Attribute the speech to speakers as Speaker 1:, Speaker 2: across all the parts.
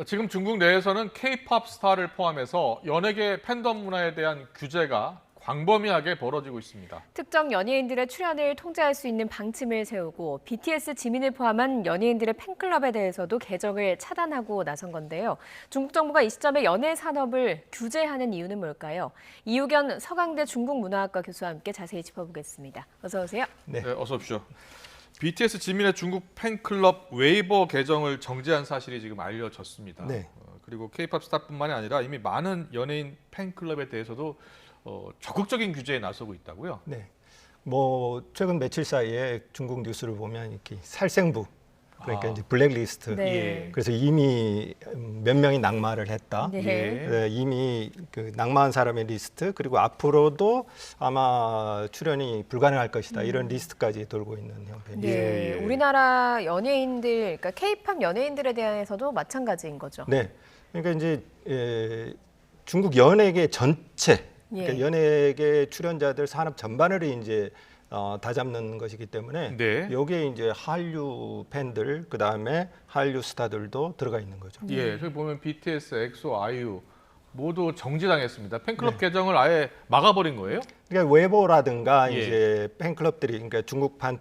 Speaker 1: 지금 중국 내에서는 K-팝 스타를 포함해서 연예계 팬덤 문화에 대한 규제가 광범위하게 벌어지고 있습니다.
Speaker 2: 특정 연예인들의 출연을 통제할 수 있는 방침을 세우고 BTS 지민을 포함한 연예인들의 팬클럽에 대해서도 계정을 차단하고 나선 건데요. 중국 정부가 이 시점에 연예 산업을 규제하는 이유는 뭘까요? 이우견 서강대 중국문화학과 교수와 함께 자세히 짚어보겠습니다. 어서 오세요.
Speaker 1: 네, 어서 오십시오. BTS 지민의 중국 팬클럽 웨이버 계정을 정지한 사실이 지금 알려졌습니다.
Speaker 3: 네.
Speaker 1: 그리고 K-팝 스타뿐만이 아니라 이미 많은 연예인 팬클럽에 대해서도 적극적인 규제에 나서고 있다고요?
Speaker 3: 네. 뭐 최근 며칠 사이에 중국 뉴스를 보면 이렇게 살생부, 그러니까 이제 블랙리스트.
Speaker 2: 네.
Speaker 3: 그래서 이미 몇 명이 낙마를 했다.
Speaker 2: 네.
Speaker 3: 네, 이미 그 낙마한 사람의 리스트, 그리고 앞으로도 아마 출연이 불가능할 것이다. 이런 리스트까지 돌고 있는 형편이죠.
Speaker 2: 네. 우리나라 연예인들, 그러니까 K-팝 연예인들에 대해서도 마찬가지인 거죠.
Speaker 3: 네. 그러니까 이제 중국 연예계 전체, 그러니까 연예계 출연자들 산업 전반을 이제 다 잡는 것이기 때문에
Speaker 1: 네.
Speaker 3: 여기에 이제 한류 팬들, 그 다음에 한류 스타들도 들어가 있는 거죠.
Speaker 1: 예, 저기 보면 BTS, 엑소, 아이유 모두 정지당했습니다. 팬클럽 계정을 아예 막아버린 거예요?
Speaker 3: 그러니까 웨이보라든가
Speaker 1: 예.
Speaker 3: 이제 팬클럽들이, 그러니까 중국판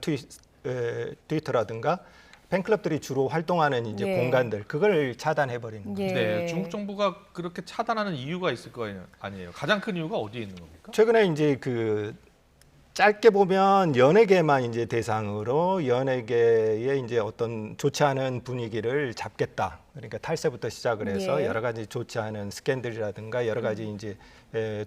Speaker 3: 트위터라든가 팬클럽들이 주로 활동하는 이제 공간들, 그걸 차단해 버리는 거죠.
Speaker 1: 네, 중국 정부가 그렇게 차단하는 이유가 있을 거 아니에요. 가장 큰 이유가 어디에 있는 겁니까?
Speaker 3: 최근에 이제 그 짧게 보면 연예계만 이제 대상으로 연예계에 이제 어떤 좋지 않은 분위기를 잡겠다. 그러니까 탈세부터 시작을 해서 여러 가지 좋지 않은 스캔들이라든가 여러 가지 이제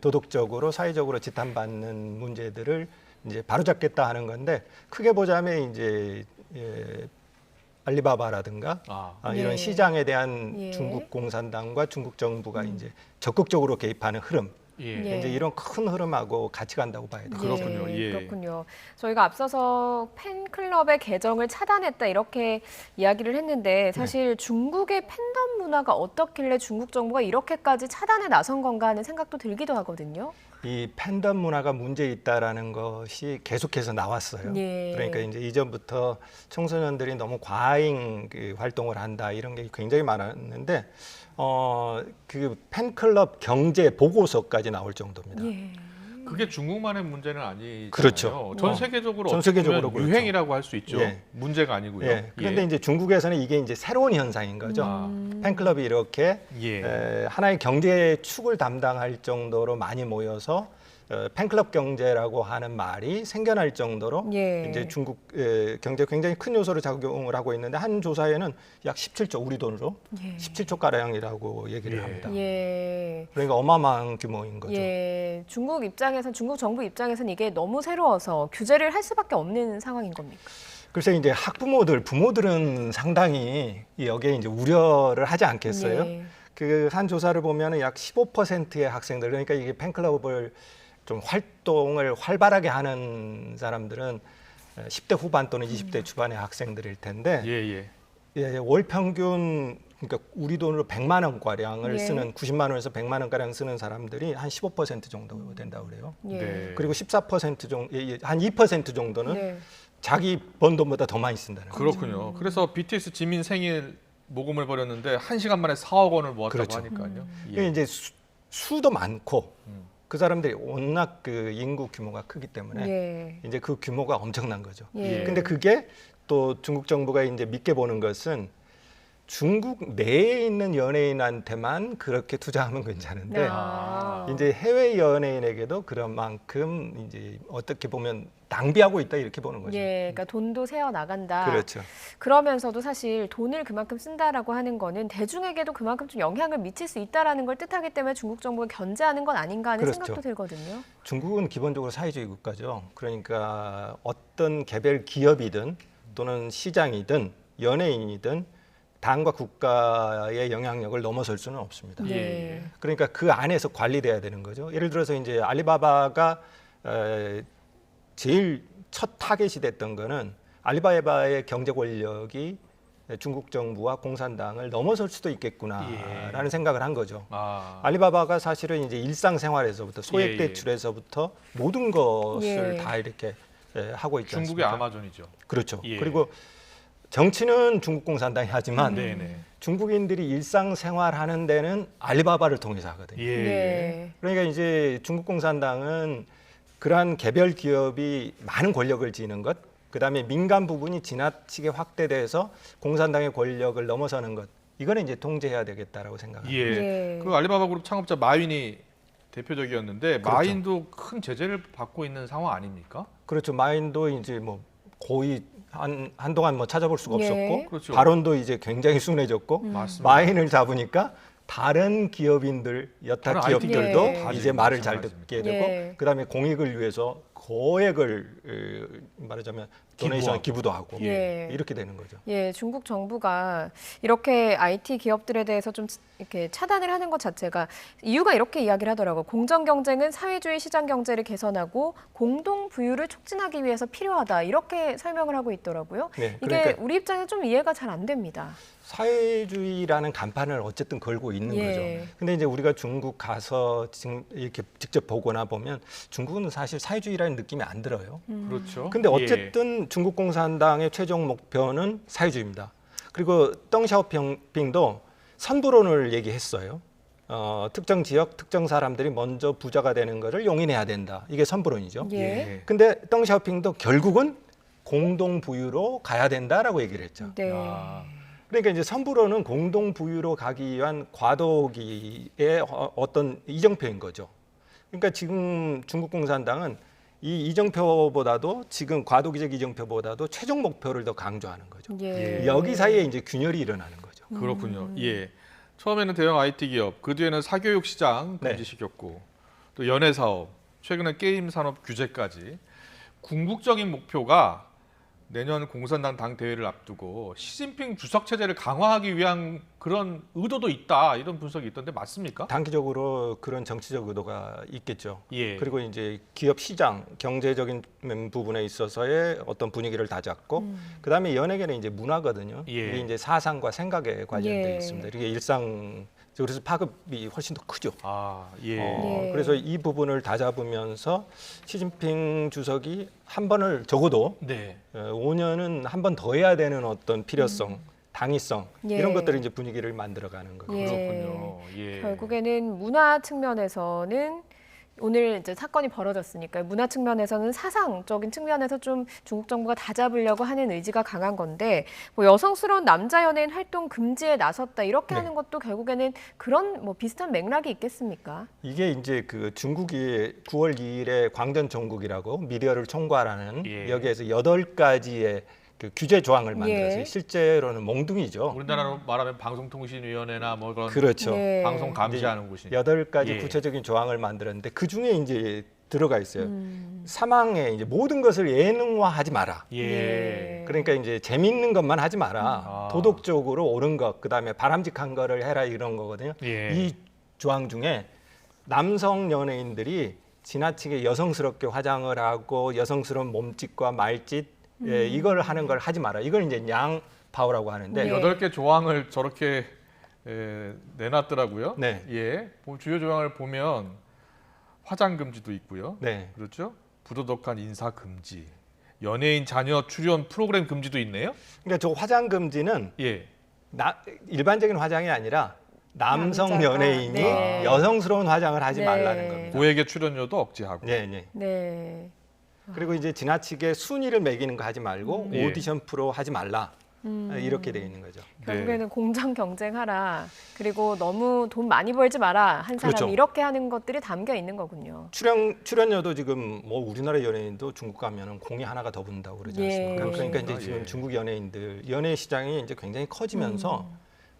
Speaker 3: 도덕적으로 사회적으로 지탄받는 문제들을 이제 바로잡겠다 하는 건데, 크게 보자면 이제 알리바바라든가 이런 시장에 대한 중국 공산당과 중국 정부가 이제 적극적으로 개입하는 흐름. 이제 이런 큰 흐름하고 같이 간다고 봐야 돼요.
Speaker 1: 그렇군요. 예.
Speaker 2: 그렇군요. 저희가 앞서서 팬클럽의 계정을 차단했다 이렇게 이야기를 했는데 사실 중국의 팬덤 문화가 어떻길래 중국 정부가 이렇게까지 차단에 나선 건가 하는 생각도 들기도 하거든요.
Speaker 3: 이 팬덤 문화가 문제 있다라는 것이 계속해서 나왔어요. 그러니까 이제 이전부터 청소년들이 너무 과잉 활동을 한다 이런 게 굉장히 많았는데 그 팬클럽 경제 보고서까지 나올 정도입니다.
Speaker 1: 그게 중국만의 문제는 아니잖아요.
Speaker 3: 그렇죠.
Speaker 1: 전 세계적으로
Speaker 3: 전 세계적으로
Speaker 1: 그렇죠. 유행이라고 할 수 있죠. 문제가 아니고요.
Speaker 3: 그런데 이제 중국에서는 이게 이제 새로운 현상인 거죠. 팬클럽이 이렇게 하나의 경제 축을 담당할 정도로 많이 모여서 팬클럽 경제라고 하는 말이 생겨날 정도로 이제 중국 경제 굉장히 큰 요소로 작용을 하고 있는데, 한 조사에는 약 17조, 우리 돈으로 17조 가량이라고 얘기를 합니다. 그러니까 어마어마한 규모인 거죠.
Speaker 2: 중국 입장에선, 중국 정부 입장에선 이게 너무 새로워서 규제를 할 수밖에 없는 상황인 겁니까?
Speaker 3: 글쎄 이제 부모들은 상당히 여기에 이제 우려를 하지 않겠어요? 그 한 조사를 보면은 약 15%의 학생들, 그러니까 이게 팬클럽을 좀 활동을 활발하게 하는 사람들은 10대 후반 또는 20대 초반의 학생들일 텐데, 월 평균, 그러니까 우리 돈으로 100만 원가량을 쓰는, 90만 원에서 100만 원가량 쓰는 사람들이 한 15% 정도 된다고 그래요. 그리고 14% 정도, 한 2% 정도는 자기 번 돈보다 더 많이 쓴다는 거죠.
Speaker 1: 그렇군요. 그래서 BTS 지민 생일 모금을 벌였는데 1시간 만에 4억 원을 모았다고 하니까요.
Speaker 3: 이제 수도 많고 그 사람들이 워낙 그 인구 규모가 크기 때문에 이제 그 규모가 엄청난 거죠. 근데 그게 또 중국 정부가 이제 믿게 보는 것은 중국 내에 있는 연예인한테만 그렇게 투자하면 괜찮은데 이제 해외 연예인에게도 그런 만큼 이제 어떻게 보면 낭비하고 있다 이렇게 보는 거죠.
Speaker 2: 그러니까 돈도 새어 나간다.
Speaker 3: 그렇죠.
Speaker 2: 그러면서도 사실 돈을 그만큼 쓴다라고 하는 거는 대중에게도 그만큼 좀 영향을 미칠 수 있다라는 걸 뜻하기 때문에 중국 정부가 견제하는 건 아닌가 하는 생각도 들거든요.
Speaker 3: 중국은 기본적으로 사회주의 국가죠. 그러니까 어떤 개별 기업이든 또는 시장이든 연예인이든 당과 국가의 영향력을 넘어설 수는 없습니다. 그러니까 그 안에서 관리돼야 되는 거죠. 예를 들어서 이제 알리바바가 제일 첫 타겟이 됐던 거는 알리바바의 경제 권력이 중국 정부와 공산당을 넘어설 수도 있겠구나라는 생각을 한 거죠. 알리바바가 사실은 이제 일상생활에서부터 소액 대출에서부터 모든 것을 다 이렇게 하고 있지 않습니까?
Speaker 1: 중국의 아마존이죠.
Speaker 3: 그렇죠. 그리고 정치는 중국 공산당이 하지만
Speaker 1: 네네.
Speaker 3: 중국인들이 일상생활하는 데는 알리바바를 통해서 하거든요.
Speaker 1: 예.
Speaker 2: 네.
Speaker 3: 그러니까 이제 중국 공산당은 그러한 개별 기업이 많은 권력을 쥐는 것, 그다음에 민간 부분이 지나치게 확대돼서 공산당의 권력을 넘어서는 것, 이거는 이제 통제해야 되겠다라고 생각합니다.
Speaker 1: 예.
Speaker 2: 예.
Speaker 1: 그 알리바바 그룹 창업자 마윈이 대표적이었는데
Speaker 3: 그렇죠.
Speaker 1: 마윈도 큰 제재를 받고 있는 상황 아닙니까?
Speaker 3: 그렇죠. 마인도 이제 뭐 거의 한동안 뭐 찾아볼 수가
Speaker 2: 예.
Speaker 3: 없었고,
Speaker 1: 그렇죠.
Speaker 3: 발언도 이제 굉장히 순해졌고,
Speaker 1: 맞습니다.
Speaker 3: 마인을 잡으니까 다른 기업인들, 여타
Speaker 1: 다른 IT
Speaker 3: 기업들도
Speaker 2: 기업들
Speaker 1: 다
Speaker 3: 이제
Speaker 1: 지금
Speaker 3: 말을 잘
Speaker 1: 마찬가지입니다.
Speaker 3: 듣게 되고,
Speaker 2: 예.
Speaker 3: 그다음에 공익을 위해서 거액을 말하자면 도네이션 기부도 하고
Speaker 2: 예.
Speaker 3: 이렇게 되는 거죠.
Speaker 2: 예, 중국 정부가 이렇게 IT 기업들에 대해서 좀 이렇게 차단을 하는 것 자체가 이유가 이렇게 이야기를 하더라고요. 공정 경쟁은 사회주의 시장 경제를 개선하고 공동 부유를 촉진하기 위해서 필요하다. 이렇게 설명을 하고 있더라고요.
Speaker 3: 네,
Speaker 2: 이게
Speaker 3: 그러니까
Speaker 2: 우리 입장에 좀 이해가 잘 안 됩니다.
Speaker 3: 사회주의라는 간판을 어쨌든 걸고 있는
Speaker 2: 예.
Speaker 3: 거죠. 근데 이제 우리가 중국 가서 지금 이렇게 직접 보거나 보면 중국은 사실 사회주의라는 느낌이 안 들어요.
Speaker 1: 그렇죠.
Speaker 3: 근데
Speaker 1: 예.
Speaker 3: 어쨌든 중국 공산당의 최종 목표는 사회주의입니다. 그리고 덩샤오핑도 선불론을 얘기했어요. 특정 지역, 특정 사람들이 먼저 부자가 되는 것을 용인해야 된다. 이게 선불론이죠.
Speaker 2: 예.
Speaker 3: 근데 덩샤오핑도 결국은 공동 부유로 가야 된다라고 얘기를 했죠.
Speaker 2: 네.
Speaker 1: 아,
Speaker 3: 그러니까 이제 선불론은 공동 부유로 가기 위한 과도기의 어떤 이정표인 거죠. 그러니까 지금 중국 공산당은 이 이정표보다도 지금 과도기적 이정표보다도 최종 목표를 더 강조하는 거죠.
Speaker 2: 예.
Speaker 3: 여기 사이에 이제 균열이 일어나는 거죠.
Speaker 1: 그렇군요. 예. 처음에는 대형 IT 기업, 그 뒤에는 사교육 시장
Speaker 3: 네.
Speaker 1: 금지시켰고 또 연예 사업, 최근에 게임 산업 규제까지 궁극적인 목표가 내년 공산당 당 대회를 앞두고 시진핑 주석 체제를 강화하기 위한 그런 의도도 있다 이런 분석이 있던데 맞습니까?
Speaker 3: 단기적으로 그런 정치적 의도가 있겠죠.
Speaker 1: 예.
Speaker 3: 그리고 이제 기업 시장 경제적인 부분에 있어서의 어떤 분위기를 다잡고 그다음에 연예계는 이제 문화거든요.
Speaker 1: 예.
Speaker 3: 이게 이제 사상과 생각에 관련돼
Speaker 2: 예.
Speaker 3: 있습니다. 이게 일상 그래서 파급이 훨씬 더 크죠.
Speaker 1: 아, 예.
Speaker 2: 예.
Speaker 3: 그래서 이 부분을 다잡으면서 시진핑 주석이 한 번을 적어도
Speaker 1: 네.
Speaker 3: 5년은 한 번 더 해야 되는 어떤 필요성, 당위성
Speaker 2: 예.
Speaker 3: 이런 것들이 이제 분위기를 만들어가는 거죠.
Speaker 2: 예.
Speaker 1: 그렇군요. 예.
Speaker 2: 결국에는 문화 측면에서는 오늘 이제 사건이 벌어졌으니까 문화 측면에서는 사상적인 측면에서 좀 중국 정부가 다잡으려고 하는 의지가 강한 건데 뭐 여성스러운 남자 연예인 활동 금지에 나섰다 이렇게
Speaker 3: 네.
Speaker 2: 하는 것도 결국에는 그런 뭐 비슷한 맥락이 있겠습니까?
Speaker 3: 이게 이제 그 중국이 9월 2일에 광전 종국이라고 미디어를 총괄하는
Speaker 1: 예.
Speaker 3: 여기에서 8가지의 그 규제 조항을 만들었어요.
Speaker 2: 예.
Speaker 3: 실제로는 몽둥이죠.
Speaker 1: 우리나라로 말하면 방송통신위원회나 뭐 그런
Speaker 3: 그렇죠.
Speaker 2: 네.
Speaker 1: 방송 감시하는 곳이
Speaker 3: 8가지
Speaker 1: 예.
Speaker 3: 구체적인 조항을 만들었는데 그 중에 이제 들어가 있어요. 사망에 이제 모든 것을 예능화하지 마라.
Speaker 1: 예.
Speaker 3: 그러니까 이제 재밌는 것만 하지 마라.
Speaker 1: 아.
Speaker 3: 도덕적으로 옳은 것, 그다음에 바람직한 거를 해라 이런 거거든요.
Speaker 1: 예.
Speaker 3: 이 조항 중에 남성 연예인들이 지나치게 여성스럽게 화장을 하고 여성스러운 몸짓과 말짓 이걸 하는 걸 하지 마라. 이걸 이제 양파오라고 하는데
Speaker 2: 네.
Speaker 1: 8개 조항을 저렇게 내놨더라고요.
Speaker 3: 네.
Speaker 1: 예. 주요 조항을 보면 화장 금지도 있고요.
Speaker 3: 네.
Speaker 1: 그렇죠? 부도덕한 인사 금지, 연예인 자녀 출연 프로그램 금지도 있네요.
Speaker 3: 그러니까 저 화장 금지는
Speaker 1: 예.
Speaker 3: 일반적인 화장이 아니라 남성
Speaker 2: 남자가,
Speaker 3: 연예인이
Speaker 2: 네.
Speaker 3: 여성스러운 화장을 하지
Speaker 2: 네.
Speaker 3: 말라는 겁니다.
Speaker 1: 고액의 출연료도 억제하고.
Speaker 3: 네, 네.
Speaker 2: 네.
Speaker 3: 그리고 이제 지나치게 순위를 매기는 거 하지 말고
Speaker 1: 예.
Speaker 3: 오디션 프로 하지 말라. 이렇게 돼 있는 거죠.
Speaker 2: 결국에는 공정 경쟁하라. 그리고 너무 돈 많이 벌지 마라. 한 사람이
Speaker 3: 그렇죠.
Speaker 2: 이렇게 하는 것들이 담겨 있는 거군요.
Speaker 3: 출연료도 지금 뭐 우리나라 연예인도 중국 가면은 공이 하나가 더 붙는다고 그러지
Speaker 2: 예.
Speaker 3: 않습니까? 그러니까 이제
Speaker 1: 아,
Speaker 3: 지금
Speaker 1: 예.
Speaker 3: 중국 연예인들 연예 시장이 이제 굉장히 커지면서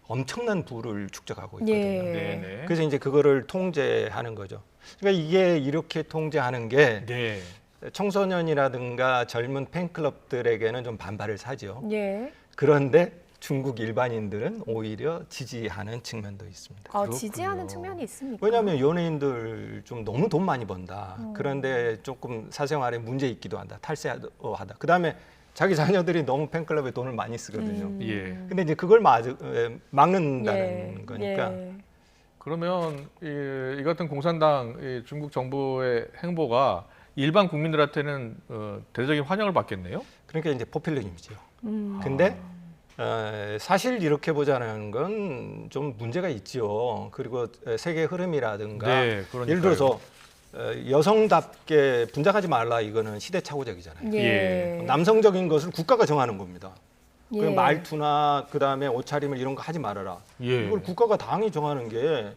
Speaker 3: 엄청난 부를 축적하고 있거든요.
Speaker 2: 예.
Speaker 1: 네네.
Speaker 3: 그래서 이제 그거를 통제하는 거죠. 그러니까 이게 이렇게 통제하는 게
Speaker 1: 네.
Speaker 3: 청소년이라든가 젊은 팬클럽들에게는 좀 반발을 사죠.
Speaker 2: 예.
Speaker 3: 그런데 중국 일반인들은 오히려 지지하는 측면도 있습니다.
Speaker 1: 그렇군요.
Speaker 2: 지지하는 측면이 있습니까?
Speaker 3: 왜냐하면 연예인들 좀 너무 돈 많이 번다. 그런데 조금 사생활에 문제 있기도 한다. 탈세하다. 그다음에 자기 자녀들이 너무 팬클럽에 돈을 많이 쓰거든요.
Speaker 1: 예.
Speaker 3: 근데 이제 그걸 막는다는 거니까.
Speaker 2: 예.
Speaker 1: 그러면 이 같은 공산당 중국 정부의 행보가 일반 국민들한테는 대대적인 환영을 받겠네요.
Speaker 3: 그러니까 이제 포퓰리즘이죠.
Speaker 2: 음.
Speaker 3: 근데 사실 이렇게 보자는 건 좀 문제가 있지요. 그리고 세계 흐름이라든가
Speaker 1: 네, 그러니까요.
Speaker 3: 예를 들어서 여성답게 분장하지 말라 이거는 시대착오적이잖아요.
Speaker 2: 예.
Speaker 3: 남성적인 것을 국가가 정하는 겁니다. 그
Speaker 2: 예.
Speaker 3: 말투나 그다음에 옷차림을 이런 거 하지 말아라.
Speaker 1: 예.
Speaker 3: 이걸 국가가 당이 정하는 게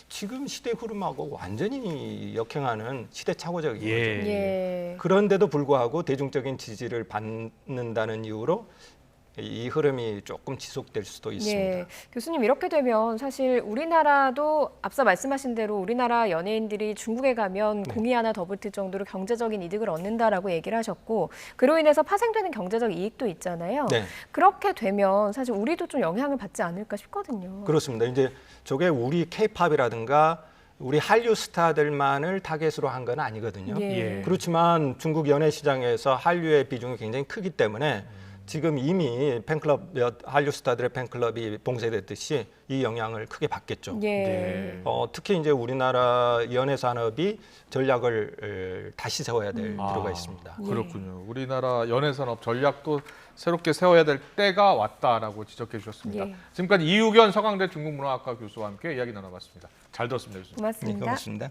Speaker 3: 지금 시대 흐름하고 완전히 역행하는 시대착오적인 거죠.
Speaker 1: 예.
Speaker 2: 예.
Speaker 3: 그런데도 불구하고 대중적인 지지를 받는다는 이유로 이 흐름이 조금 지속될 수도 있습니다.
Speaker 2: 예. 교수님 이렇게 되면 사실 우리나라도 앞서 말씀하신 대로 우리나라 연예인들이 중국에 가면 공이 하나 더 붙을 정도로 경제적인 이득을 얻는다라고 얘기를 하셨고 그로 인해서 파생되는 경제적 이익도 있잖아요.
Speaker 3: 네.
Speaker 2: 그렇게 되면 사실 우리도 좀 영향을 받지 않을까 싶거든요.
Speaker 3: 그렇습니다. 이제 저게 우리 K-팝이라든가 우리 한류 스타들만을 타겟으로 한 건 아니거든요.
Speaker 2: 예.
Speaker 3: 그렇지만 중국 연예 시장에서 한류의 비중이 굉장히 크기 때문에 지금 이미 팬클럽 한류 스타들의 팬클럽이 봉쇄됐듯이 이 영향을 크게 받겠죠.
Speaker 2: 예.
Speaker 1: 네.
Speaker 3: 특히 이제 우리나라 연예 산업이 전략을 다시 세워야 될 필요가 있습니다.
Speaker 1: 그렇군요. 우리나라 연예산업 전략도 새롭게 세워야 될 때가 왔다라고 지적해 주셨습니다.
Speaker 2: 예.
Speaker 1: 지금까지 이우견 서강대 중국문화학과 교수와 함께 이야기 나눠봤습니다. 잘 들었습니다, 교수님.
Speaker 2: 고맙습니다.
Speaker 3: 네, 고맙습니다.